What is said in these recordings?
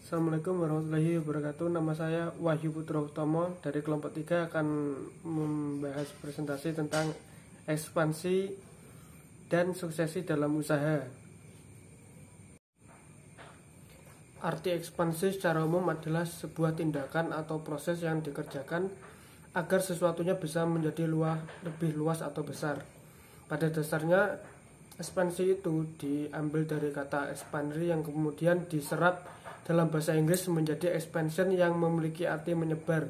Assalamualaikum warahmatullahi wabarakatuh. Nama saya Wahyu Putra Utomo dari kelompok 3 akan membahas presentasi tentang ekspansi dan suksesi dalam usaha. Arti ekspansi secara umum adalah sebuah tindakan atau proses yang dikerjakan agar sesuatunya bisa menjadi lebih luas atau besar. Pada dasarnya, ekspansi itu diambil dari kata expansion yang kemudian diserap dalam bahasa Inggris menjadi expansion yang memiliki arti menyebar.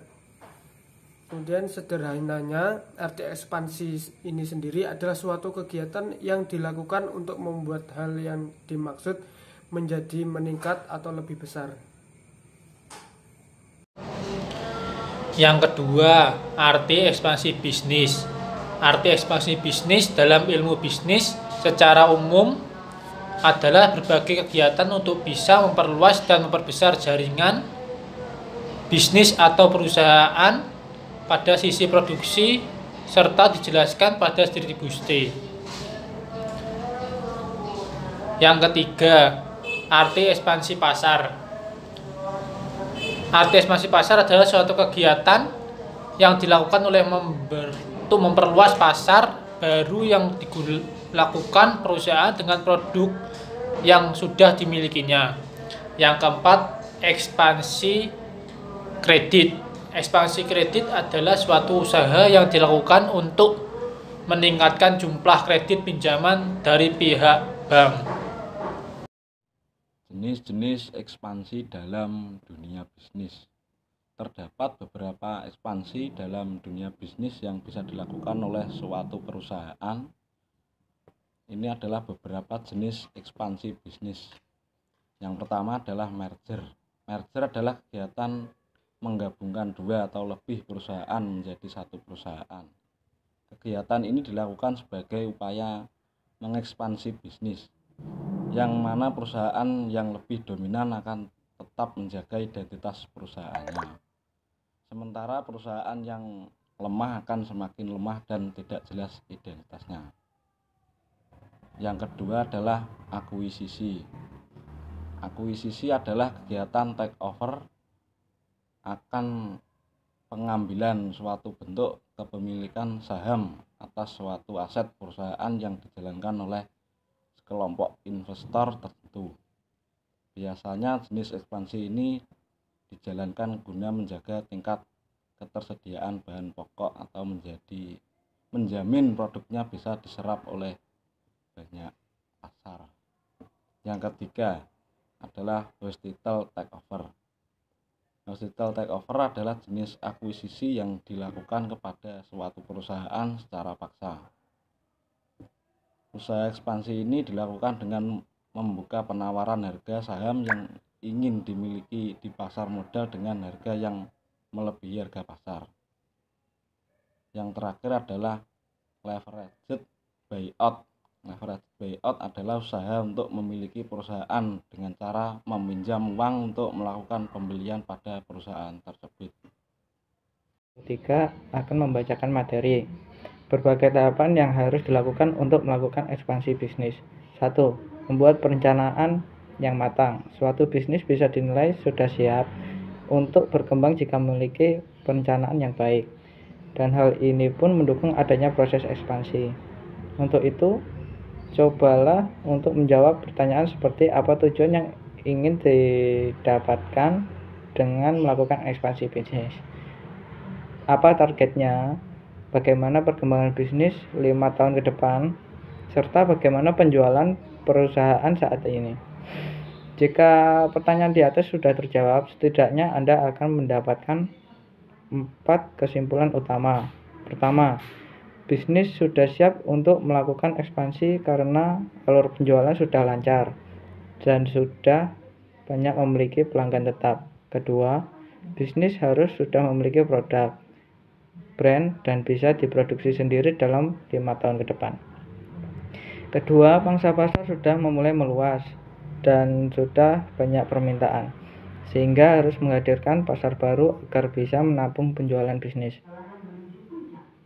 Kemudian sederhananya, arti ekspansi ini sendiri adalah suatu kegiatan yang dilakukan untuk membuat hal yang dimaksud menjadi meningkat atau lebih besar. Yang kedua, arti ekspansi bisnis. Arti ekspansi bisnis dalam ilmu bisnis secara umum adalah berbagai kegiatan untuk bisa memperluas dan memperbesar jaringan bisnis atau perusahaan pada sisi produksi serta dijelaskan pada distribusi. Yang ketiga, arti ekspansi pasar. Arti ekspansi pasar adalah suatu kegiatan yang dilakukan untuk memperluas pasar baru yang dilakukan perusahaan dengan produk yang sudah dimilikinya. Yang keempat, ekspansi kredit. Ekspansi kredit adalah suatu usaha yang dilakukan untuk meningkatkan jumlah kredit pinjaman dari pihak bank. Jenis-jenis ekspansi dalam dunia bisnis. Terdapat beberapa ekspansi dalam dunia bisnis yang bisa dilakukan oleh suatu perusahaan. Ini adalah beberapa jenis ekspansi bisnis. Yang pertama adalah merger. Merger adalah kegiatan menggabungkan dua atau lebih perusahaan menjadi satu perusahaan. Kegiatan ini dilakukan sebagai upaya mengekspansi bisnis, yang mana perusahaan yang lebih dominan akan tetap menjaga identitas perusahaannya. Sementara perusahaan yang lemah akan semakin lemah dan tidak jelas identitasnya. Yang kedua adalah akuisisi. Akuisisi adalah kegiatan take over akan pengambilan suatu bentuk kepemilikan saham atas suatu aset perusahaan yang dijalankan oleh kelompok investor tertentu. Biasanya jenis ekspansi ini dijalankan guna menjaga tingkat ketersediaan bahan pokok atau menjamin produknya bisa diserap oleh banyak pasar. Yang ketiga adalah hostile takeover. Hostile takeover adalah jenis akuisisi yang dilakukan kepada suatu perusahaan secara paksa. Usaha ekspansi ini dilakukan dengan membuka penawaran harga saham yang ingin dimiliki di pasar modal dengan harga yang melebihi harga pasar. Yang terakhir adalah leveraged buyout. Leveraged buyout adalah usaha untuk memiliki perusahaan dengan cara meminjam uang untuk melakukan pembelian pada perusahaan tersebut. Ketiga, akan membacakan materi. Berbagai tahapan yang harus dilakukan untuk melakukan ekspansi bisnis. 1. Membuat perencanaan yang matang. Suatu bisnis bisa dinilai sudah siap untuk berkembang jika memiliki perencanaan yang baik. Dan hal ini pun mendukung adanya proses ekspansi. Untuk itu, cobalah untuk menjawab pertanyaan seperti apa tujuan yang ingin didapatkan dengan melakukan ekspansi bisnis. Apa targetnya? Bagaimana perkembangan bisnis 5 tahun ke depan, serta bagaimana penjualan perusahaan saat ini. Jika pertanyaan di atas sudah terjawab, setidaknya Anda akan mendapatkan 4 kesimpulan utama. Pertama, bisnis sudah siap untuk melakukan ekspansi karena alur penjualan sudah lancar dan sudah banyak memiliki pelanggan tetap. Kedua, bisnis harus sudah memiliki produk, brand, dan bisa diproduksi sendiri dalam 5 tahun ke depan. Kedua, pangsa pasar sudah memulai meluas dan sudah banyak permintaan, sehingga harus menghadirkan pasar baru agar bisa menampung penjualan bisnis.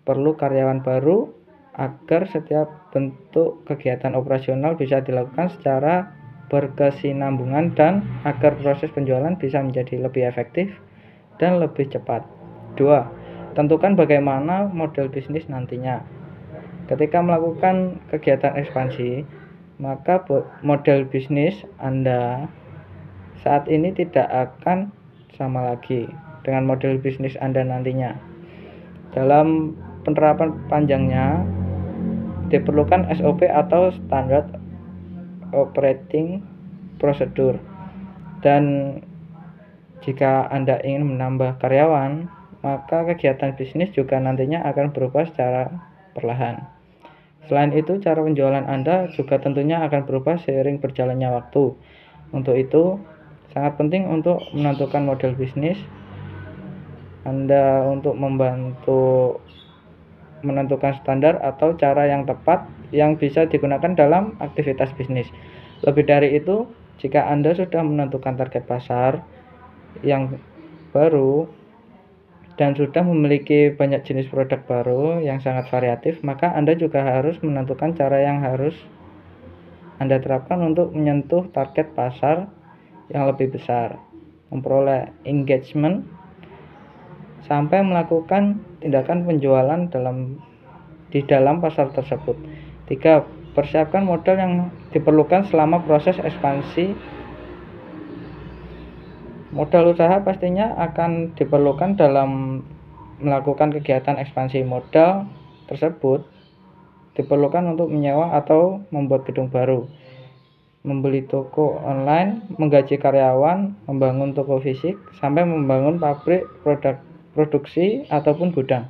Perlu karyawan baru agar setiap bentuk kegiatan operasional bisa dilakukan secara berkesinambungan dan agar proses penjualan bisa menjadi lebih efektif dan lebih cepat. 2. Tentukan bagaimana model bisnis nantinya. Ketika melakukan kegiatan ekspansi, maka model bisnis Anda saat ini tidak akan sama lagi dengan model bisnis Anda nantinya. Dalam penerapan panjangnya, diperlukan SOP atau Standard Operating Procedure. Dan jika Anda ingin menambah karyawan, maka kegiatan bisnis juga nantinya akan berubah secara perlahan. Selain itu, cara penjualan Anda juga tentunya akan berubah seiring berjalannya waktu. Untuk itu, sangat penting untuk menentukan model bisnis Anda untuk membantu menentukan standar atau cara yang tepat yang bisa digunakan dalam aktivitas bisnis. Lebih dari itu, jika Anda sudah menentukan target pasar yang baru dan sudah memiliki banyak jenis produk baru yang sangat variatif, maka Anda juga harus menentukan cara yang harus Anda terapkan untuk menyentuh target pasar yang lebih besar, memperoleh engagement, sampai melakukan tindakan penjualan di dalam pasar tersebut. 3. Persiapkan modal yang diperlukan selama proses ekspansi. Modal usaha pastinya akan diperlukan dalam melakukan kegiatan ekspansi. Modal tersebut diperlukan untuk menyewa atau membuat gedung baru, membeli toko online, menggaji karyawan, membangun toko fisik, sampai membangun pabrik produksi ataupun gudang.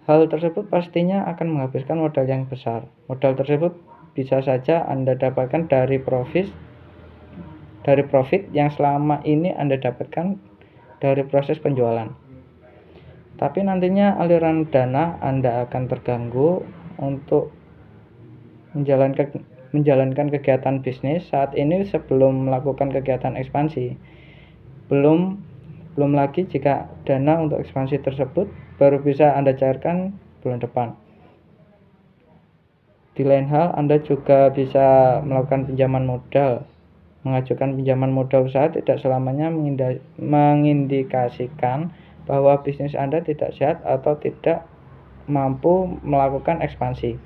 Hal tersebut pastinya akan menghabiskan modal yang besar. Modal tersebut bisa saja Anda dapatkan dari profit yang selama ini Anda dapatkan dari proses penjualan. Tapi nantinya aliran dana Anda akan terganggu untuk menjalankan kegiatan bisnis saat ini sebelum melakukan kegiatan ekspansi. Belum lagi jika dana untuk ekspansi tersebut baru bisa Anda cairkan bulan depan. Di lain hal, Anda juga bisa melakukan pinjaman modal. Mengajukan pinjaman modal usaha tidak selamanya mengindikasikan bahwa bisnis Anda tidak sehat atau tidak mampu melakukan ekspansi.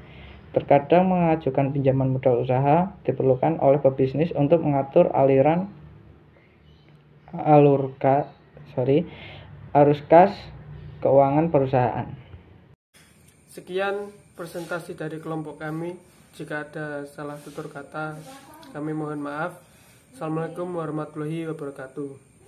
Terkadang mengajukan pinjaman modal usaha diperlukan oleh pebisnis untuk mengatur arus kas keuangan perusahaan. Sekian presentasi dari kelompok kami. Jika ada salah tutur kata, kami mohon maaf. Assalamualaikum warahmatullahi wabarakatuh.